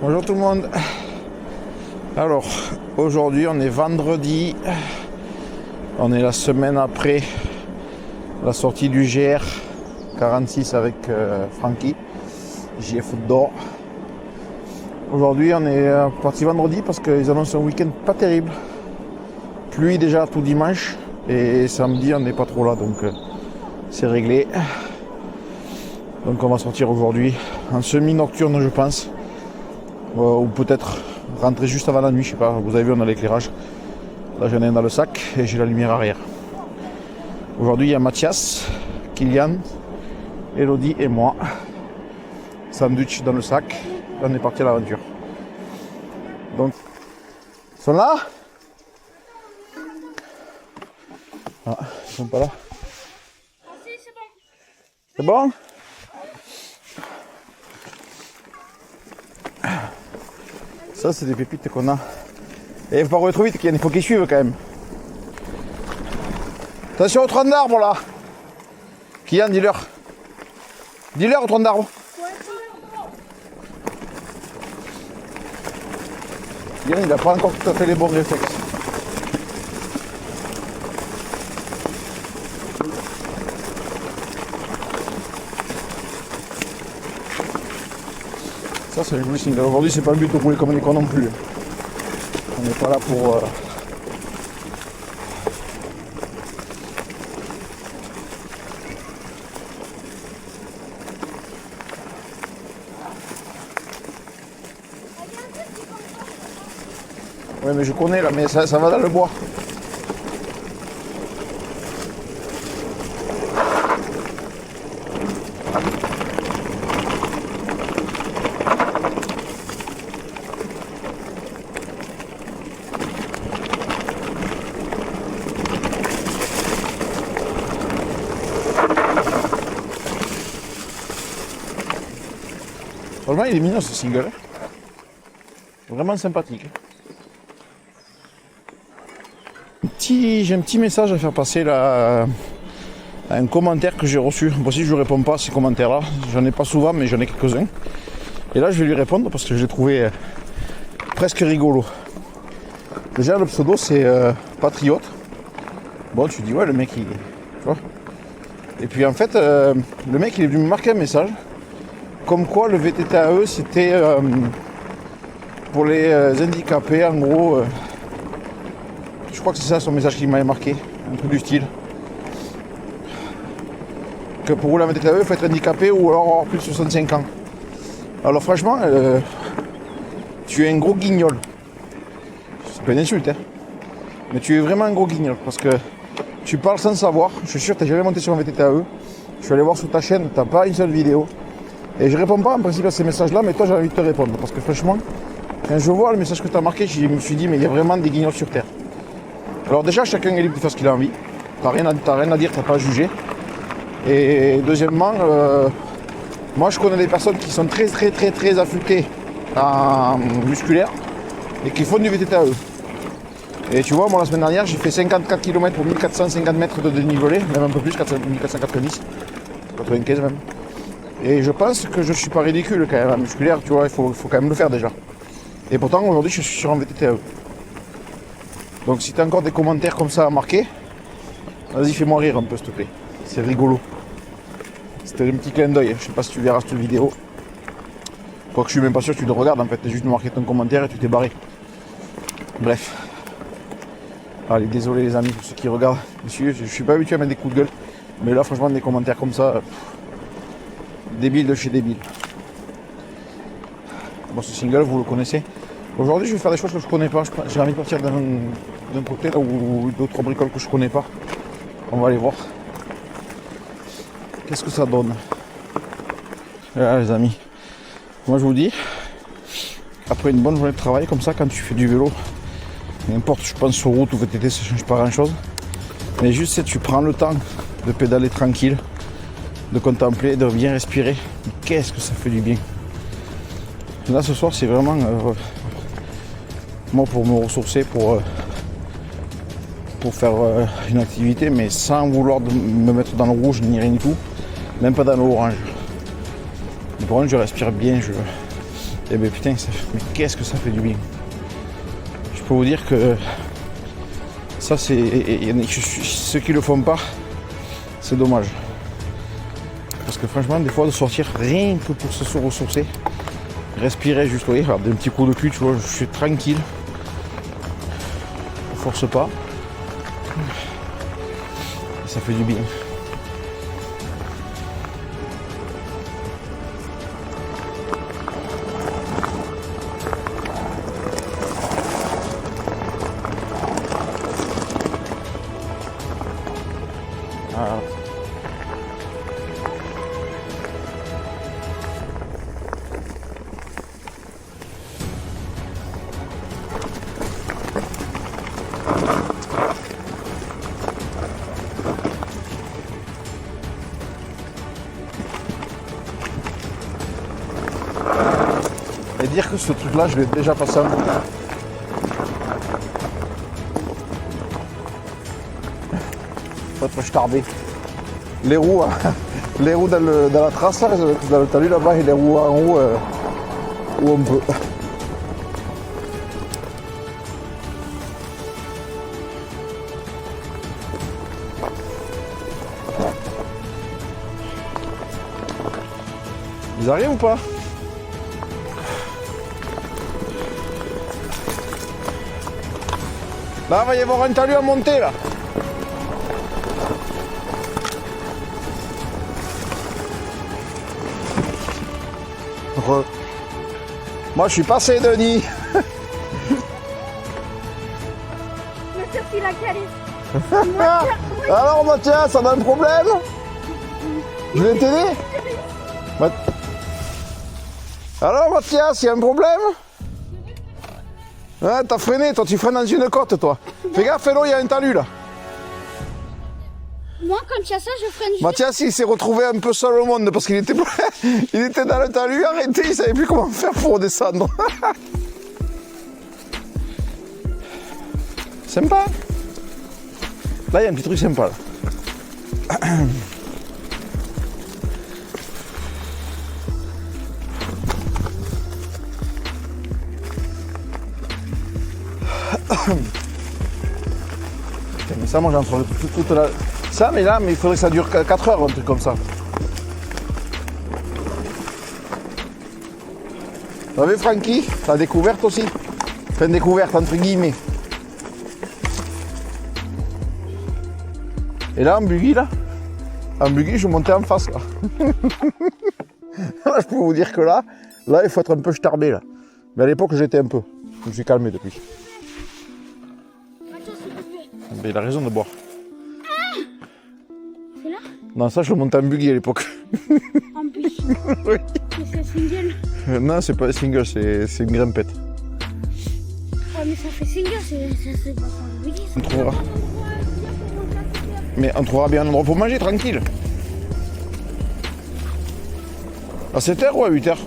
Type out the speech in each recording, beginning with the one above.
Bonjour tout le monde. Alors, aujourd'hui on est vendredi. On est la semaine après la sortie du GR 46 avec Francky, JF d'or. Aujourd'hui on est parti vendredi parce qu'ils annoncent un week-end pas terrible. Pluie déjà tout dimanche et samedi on n'est pas trop là, donc c'est réglé. Donc on va sortir aujourd'hui en semi-nocturne je pense. Ou peut-être rentrer juste avant la nuit, je sais pas, vous avez vu on a l'éclairage. Là j'en ai un dans le sac et j'ai la lumière arrière. Aujourd'hui il y a Mathias, Kylian, Elodie et moi. Sandwich dans le sac, là on est parti à l'aventure. Donc, ils sont là? Ah, ils sont pas là. Ah si, c'est bon. C'est bon? Ça c'est des pépites qu'on a. Et il faut pas rouler trop vite, il faut qu'ils suivent quand même. Attention au tronc d'arbre là. Kylian, dis-leur. Dis-leur au tronc d'arbre. Kylian il n'a pas encore tout à fait les bons réflexes. Ça c'est le joli single. Aujourd'hui c'est pas le but de rouler comme des cons non plus. On n'est pas là pour... Ouais mais je connais là, mais ça va dans le bois. Franchement il est mignon ce single. Vraiment sympathique. J'ai un petit message à faire passer là, un commentaire que j'ai reçu. Moi aussi je ne réponds pas à ces commentaires là, j'en ai pas souvent mais j'en ai quelques-uns. Et là je vais lui répondre parce que je l'ai trouvé presque rigolo. Déjà le pseudo c'est Patriote. Bon tu dis ouais le mec il... Tu vois. Et puis en fait le mec il est venu me marquer un message comme quoi le VTTAE c'était pour les handicapés en gros. Je crois que c'est ça son message qui m'avait marqué, un truc du style. Que pour rouler en VTTAE, il faut être handicapé ou alors avoir plus de 65 ans. Alors franchement, tu es un gros guignol. C'est pas une insulte, hein. Mais tu es vraiment un gros guignol parce que tu parles sans savoir. Je suis sûr que tu n'as jamais monté sur un VTTAE. Je suis allé voir sur ta chaîne, tu n'as pas une seule vidéo. Et je réponds pas en principe à ces messages-là, mais toi j'ai envie de te répondre. Parce que franchement, quand je vois le message que tu as marqué, je me suis dit, mais il y a vraiment des guignols sur Terre. Alors déjà, chacun est libre de faire ce qu'il a envie. T'as rien à dire, t'as pas à juger. Et deuxièmement, moi je connais des personnes qui sont très affûtées en musculaire et qui font du VTTAE. Et tu vois, moi la semaine dernière, j'ai fait 54 km pour 1450 mètres de dénivelé, même un peu plus, 1490, 95 même. Et je pense que je suis pas ridicule quand même en musculaire, tu vois, il faut quand même le faire déjà. Et pourtant, aujourd'hui, je suis sur un VTTAE. Donc si tu as encore des commentaires comme ça à marquer, vas-y fais-moi rire un peu s'il te plaît. C'est rigolo. C'était un petit clin d'œil, je sais pas si tu verras cette vidéo. Quoique je suis même pas sûr que tu le regardes en fait, tu as juste marqué ton commentaire et tu t'es barré. Bref. Allez, désolé les amis pour ceux qui regardent. Je suis pas habitué à mettre des coups de gueule. Mais là franchement des commentaires comme ça, débile de chez débile. Bon ce single vous le connaissez. Aujourd'hui je vais faire des choses que je connais pas. J'ai envie de partir d'un côté là ou d'autres bricoles que je connais pas. On va aller voir. Qu'est-ce que ça donne? Là les amis. Moi je vous dis, après une bonne journée de travail comme ça, quand tu fais du vélo, n'importe je pense sur route ou VTT ça change pas grand chose. Mais juste tu prends le temps de pédaler tranquille, de contempler, de bien respirer. Mais qu'est-ce que ça fait du bien. Là ce soir c'est vraiment moi pour me ressourcer, pour faire une activité, mais sans vouloir me mettre dans le rouge ni rien du tout, même pas dans l'orange. Par contre je respire bien, Et ben putain, mais qu'est-ce que ça fait du bien. Je peux vous dire que ça c'est. Ceux qui le font pas, c'est dommage. Parce que franchement, des fois de sortir rien que pour se ressourcer, respirer juste, vous voyez, faire des petits coups de cul, tu vois, je suis tranquille. Je force pas. Et ça fait du bien. Voilà. Et dire que ce truc là je l'ai déjà passé un peu. Faut être starbé. Les roues, les roues dans la trace, dans le talus là-bas, et les roues en haut où on peut. Ils arrivent ou pas? Là, il va y avoir un talus à monter là. Moi je suis passé Denis. Mathias, il a calé. Alors Mathias, ça a un problème? Je vais t'aider? Alors Mathias, il y a un problème? Ah, t'as freiné, toi tu freines dans une côte toi. Fais gaffe, fais-le, il y a un talus là. Moi, quand il y a ça, je freine juste. Mathias, il s'est retrouvé un peu seul au monde parce qu'il était, il était dans le talus, arrêté, il savait plus comment faire pour redescendre. Sympa. Là, il y a un petit truc sympa là. Putain, mais ça, moi j'en ferai toute la... Ça, mais là, mais il faudrait que ça dure 4 heures, un truc comme ça. Vous avez Francky, la découverte aussi. Enfin, découverte entre guillemets. Et là, en buggy, je montais en face, là. Là, je peux vous dire que là, il faut être un peu starbé, là. Mais à l'époque, j'étais un peu. Je me suis calmé depuis. Mathias, il buvait. Mais il a raison de boire. C'est là? Non, ça, je le montais en buggy à l'époque. En bus. Oui. Mais c'est single. Non, c'est pas un single, c'est une grimpette. Ouais, mais ça fait single, c'est pas un buggy. On trouvera. Mais on trouvera bien un endroit pour manger, tranquille. À 7h ou à 8h?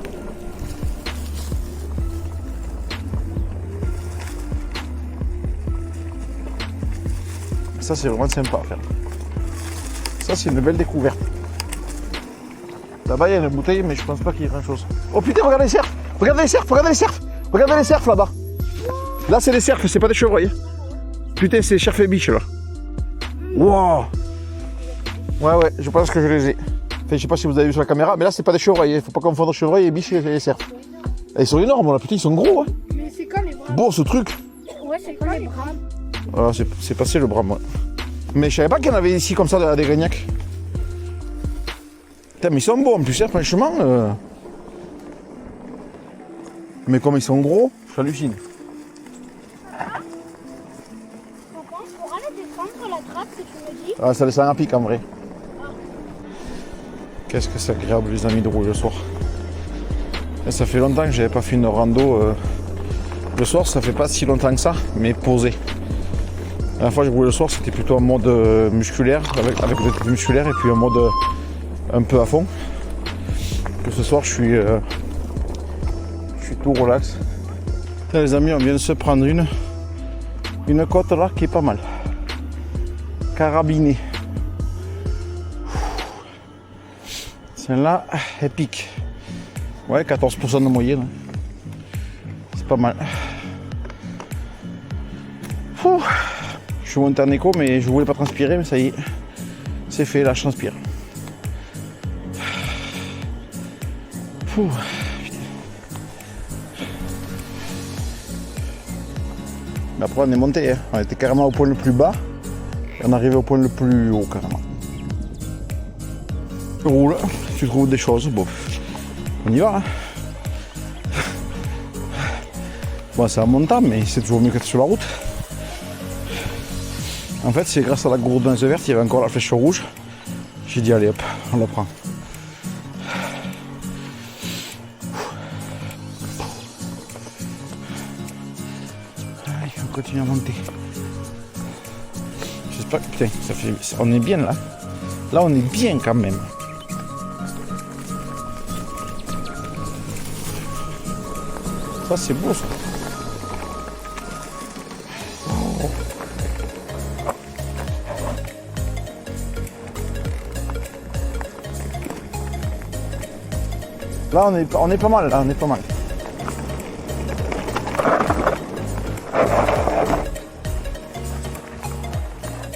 Ça, c'est vraiment sympa à faire. Ça, c'est une belle découverte. Là-bas, il y a une bouteille, mais je pense pas qu'il y ait grand-chose. Oh putain, regardez les cerfs! Regardez les cerfs! Regardez les cerfs! Regardez les cerfs là-bas! Là, c'est des cerfs, c'est pas des chevreuils. Putain, c'est cerfs et biches là. Wow! Ouais, je pense que je les ai. Enfin, je sais pas si vous avez vu sur la caméra, mais là, c'est pas des chevreuils. Il faut pas confondre chevreuils et biches et les cerfs. Et ils sont énormes là, putain, ils sont gros. Hein. Mais c'est comme les bras. Bon, ce truc. Ouais, c'est comme les bras. Ah, c'est passé le bras, moi. Mais je savais pas qu'il y en avait ici comme ça à des Grignac. Putain, mais ils sont beaux en plus, hein, franchement. Mais comme ils sont gros, j'hallucine. On pense pour aller descendre la trappe, si tu me dis. Ah, ça laisse un pic en vrai. Qu'est-ce que c'est agréable, les amis, de rouler le soir. Et ça fait longtemps que j'avais pas fait une rando. Le soir, ça fait pas si longtemps que ça, mais posé. La dernière fois que j'ai roulé le soir, c'était plutôt en mode musculaire, avec le truc musculaire, et puis en mode un peu à fond. Que ce soir, je suis tout relax. Là, les amis, on vient de se prendre une côte là qui est pas mal. Carabinée. Celle-là, elle pique. Ouais, 14% de moyenne. pas mal. Ouh. Je suis monté en écho, mais je voulais pas transpirer, mais ça y est. C'est fait, là je transpire. Ouh. Mais après on est monté, hein. On était carrément au point le plus bas et on est arrivé au point le plus haut carrément. Tu roules, tu trouves des choses, bon, on y va. Hein. Bon, c'est en montant, mais c'est toujours mieux qu'être sur la route. En fait, c'est grâce à la gourdince verte, il y avait encore la flèche rouge. J'ai dit allez hop, on la prend. Allez, on continue à monter. J'espère que putain, ça fait. On est bien là. Là, on est bien quand même. Ça, c'est beau ça. Oh. Là, on est pas mal. Là, on est pas mal.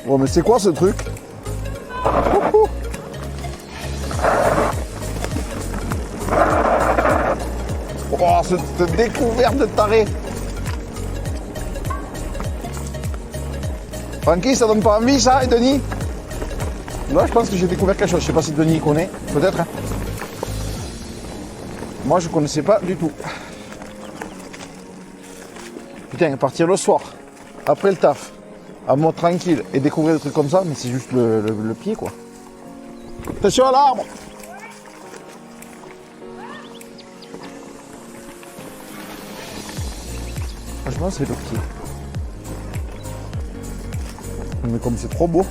Bon, mais c'est quoi ce truc? Oh, cette découverte de taré. Francky, ça donne pas envie ça, et Denis? Là, je pense que j'ai découvert quelque chose. Je sais pas si Denis connaît, peut-être. Hein. Moi, je connaissais pas du tout. Putain, partir le soir, après le taf, à mode tranquille, et découvrir des trucs comme ça, mais c'est juste le pied, quoi. Attention à l'arbre! Franchement, c'est le pied. Mais comme c'est trop beau.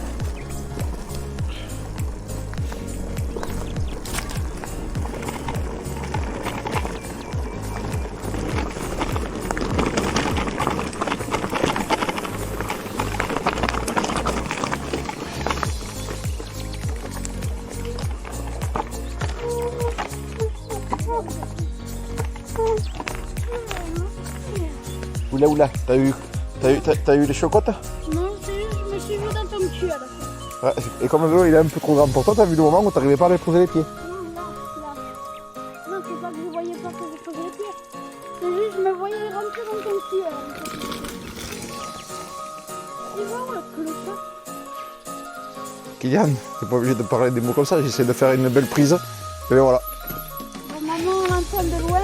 Oula, t'as eu les chocottes? Non, c'est juste, je me suis vu dans ton cul à la fin. Ouais, et comme le vélo il est un peu trop grand pour toi, t'as vu le moment où t'arrivais pas à aller poser les pieds? Non, là. Non, c'est pas que je voyais pas que je posais les pieds. C'est juste, je me voyais rentrer dans ton cul à la fin. Tu vois où le clochard? Kylian, t'es pas obligé de parler des mots comme ça, j'essaie de faire une belle prise. Et voilà. Bon, maman, on l'entend de loin.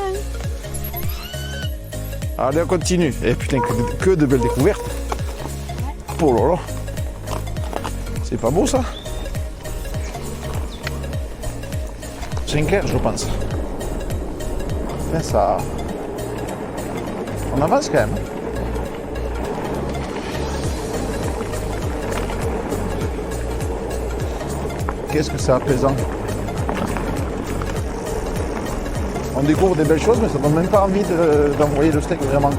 Allez, on continue. Et putain, que de belles découvertes. Oh là là. C'est pas beau ça? 5 heures, je pense. Enfin, ça. On avance quand même. Qu'est-ce que c'est apaisant. On découvre des belles choses, mais ça donne même pas envie d'envoyer le steak vraiment.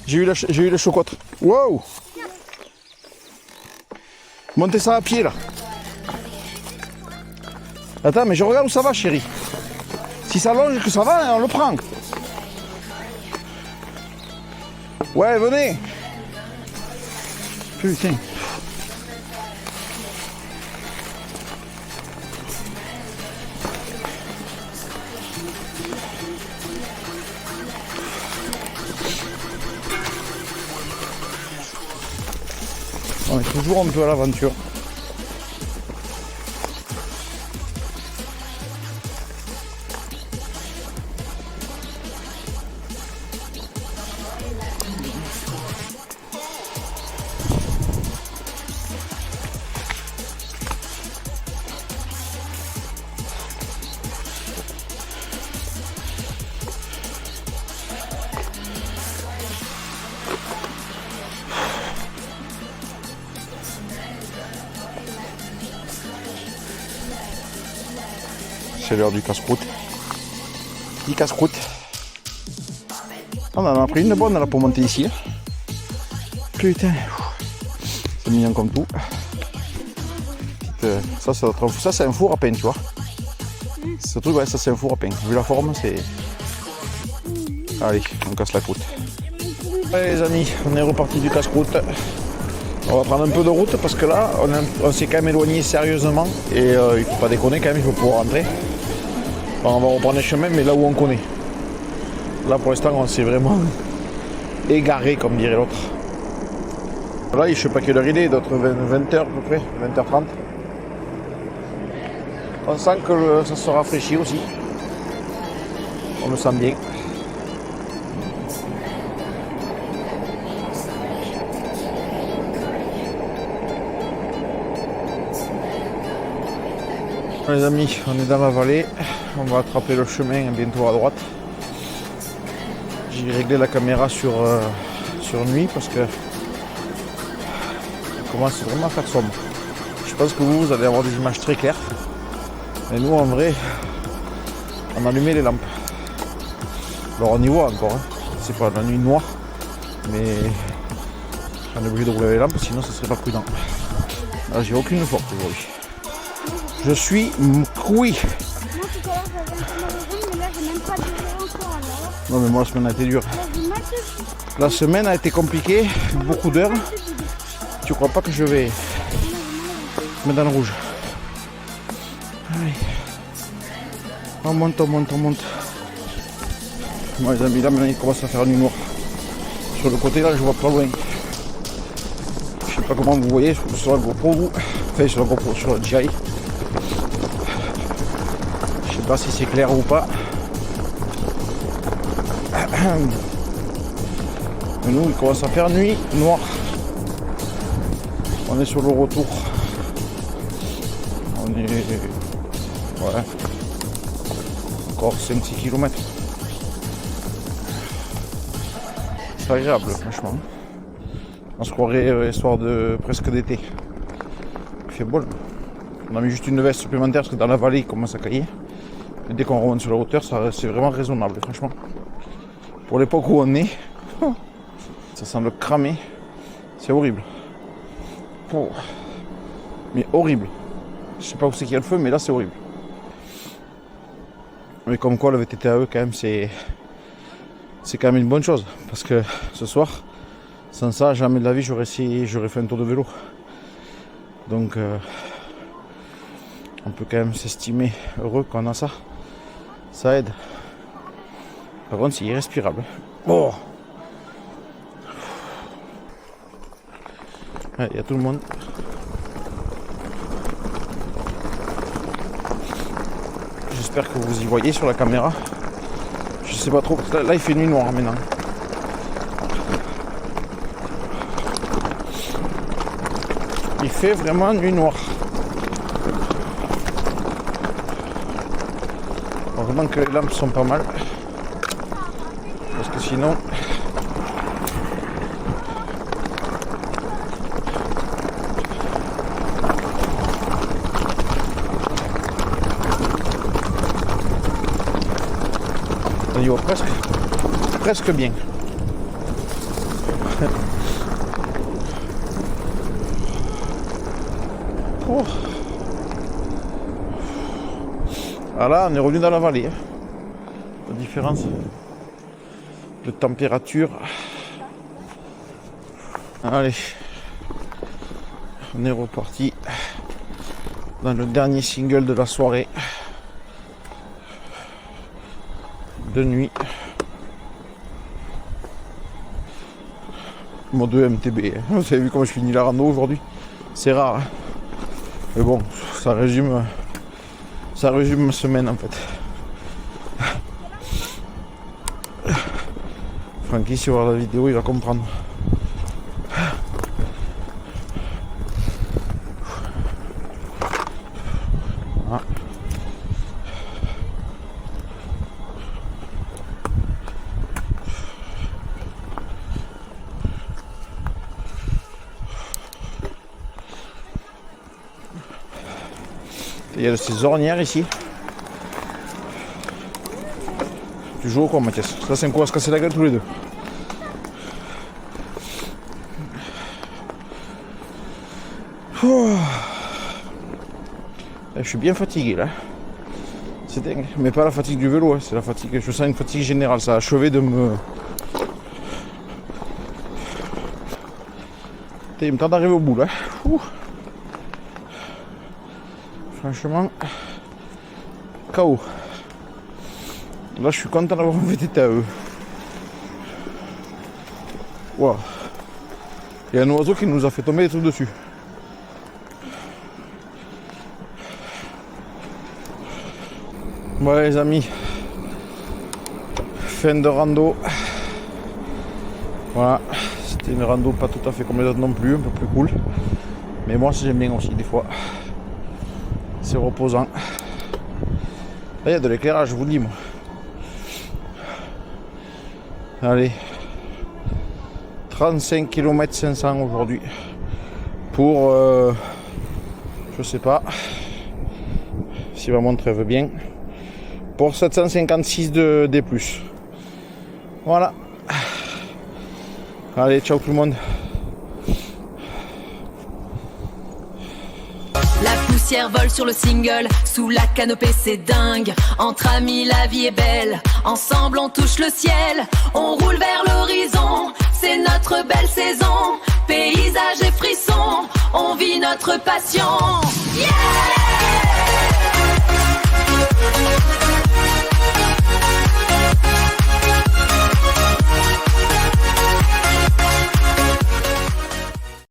J'ai eu les chocottes. Wow! Montez ça à pied là. Attends, mais je regarde où ça va, chérie. Si ça longe que ça va, on le prend. Ouais, venez. Putain. On est toujours un peu à l'aventure. C'est l'heure du casse-croûte. Petit casse-croûte. On en a pris une bonne là pour monter ici. Putain. C'est mignon comme tout. Ça c'est un four à pain, tu vois. Ce truc, ouais, ça c'est un four à pain. Vu la forme, c'est... Allez, on casse la croûte. Allez les amis, on est reparti du casse-croûte. On va prendre un peu de route parce que là, on s'est quand même éloigné sérieusement. Et il faut pas déconner quand même, il faut pouvoir rentrer. Bon, on va reprendre le chemin, mais là où on connaît. Là pour l'instant, on s'est vraiment égaré, comme dirait l'autre. Là, je sais pas quelle heure il est, d'autres 20h à peu près, 20h30. On sent que ça se rafraîchit aussi. On le sent bien. Les amis, on est dans la vallée. On va attraper le chemin bientôt à droite. J'ai réglé la caméra sur nuit parce que ça commence vraiment à faire sombre. Je pense que vous allez avoir des images très claires. Mais nous, en vrai, on a allumé les lampes. Alors on y voit encore, hein. C'est pas la nuit noire, mais on est obligé de rouler les lampes, sinon ce serait pas prudent. Là, j'ai aucune force aujourd'hui. Je suis couille. Moi, tout à l'heure, j'avais fait ma légende, mais là, j'ai même pas digéré encore. Alors, Non, mais moi, la semaine a été dure. là, j'ai mal de... La semaine a été compliquée, beaucoup d'heures. Tu crois pas que je vais mettre dans le rouge? Allez. On monte, on monte, on monte. Moi les amis, là maintenant il commence à faire nuit noire. Sur le côté là, je vois pas loin. Je sais pas comment vous voyez sur la GoPro, vous. Enfin sur la GoPro, sur la DJI. Je sais pas si c'est clair ou pas. Mais nous, il commence à faire nuit noire. On est sur le retour. On est... Ouais. Encore 5-6 km. C'est agréable, franchement. On se croirait histoire de presque d'été. Il fait beau là. On a mis juste une veste supplémentaire parce que dans la vallée il commence à cailler. Et dès qu'on remonte sur la hauteur, c'est vraiment raisonnable, franchement. Pour l'époque où on est, ça semble cramer. C'est horrible. Oh. Mais horrible. Je sais pas où c'est qu'il y a le feu, mais là c'est horrible. Mais comme quoi le VTTAE quand même c'est quand même une bonne chose. Parce que ce soir, sans ça, jamais de la vie j'aurais fait un tour de vélo. Donc on peut quand même s'estimer heureux qu'on a ça. Ça aide. Par contre c'est irrespirable. Oh, il y a tout le monde. J'espère que vous y voyez sur la caméra. Je sais pas trop. Là il fait nuit noire maintenant. Il fait vraiment nuit noire. Heureusement que les lampes sont pas mal. Parce que sinon... on y va presque bien. Oh. Ah là, on est revenu dans la vallée. La différence de température. Allez, on est reparti dans le dernier single de la soirée de nuit. Mode MTB. Vous avez vu comment je finis la rando aujourd'hui? C'est rare. Hein, mais bon, ça résume ma semaine en fait. Francky, si on voit la vidéo, il va comprendre. Ah. Il y a ces ornières ici. Tu joues au quoi, Mathias? Ça, c'est un coup à se casser la gueule tous les deux. Je suis bien fatigué là. C'est dingue. Mais pas la fatigue du vélo, hein. C'est la fatigue. Je sens une fatigue générale. Ça a achevé de me... Il me tente d'arriver au bout là. Ouh. Franchement, KO. Là, je suis content d'avoir un VTT à eux. Wow. Il y a un oiseau qui nous a fait tomber des trucs dessus. Voilà les amis. Fin de rando. Voilà. C'était une rando pas tout à fait comme les autres non plus, un peu plus cool. Mais moi j'aime bien aussi des fois. C'est reposant. Là il y a de l'éclairage, je vous le dis moi. Allez. 35 km 500 aujourd'hui. Pour je sais pas si ma montre veut bien. Pour 756 de D+. Voilà. Allez, ciao tout le monde. La poussière vole sur le single, sous la canopée c'est dingue. Entre amis la vie est belle, ensemble on touche le ciel. On roule vers l'horizon, c'est notre belle saison. Paysage et frissons, on vit notre passion. Yeah!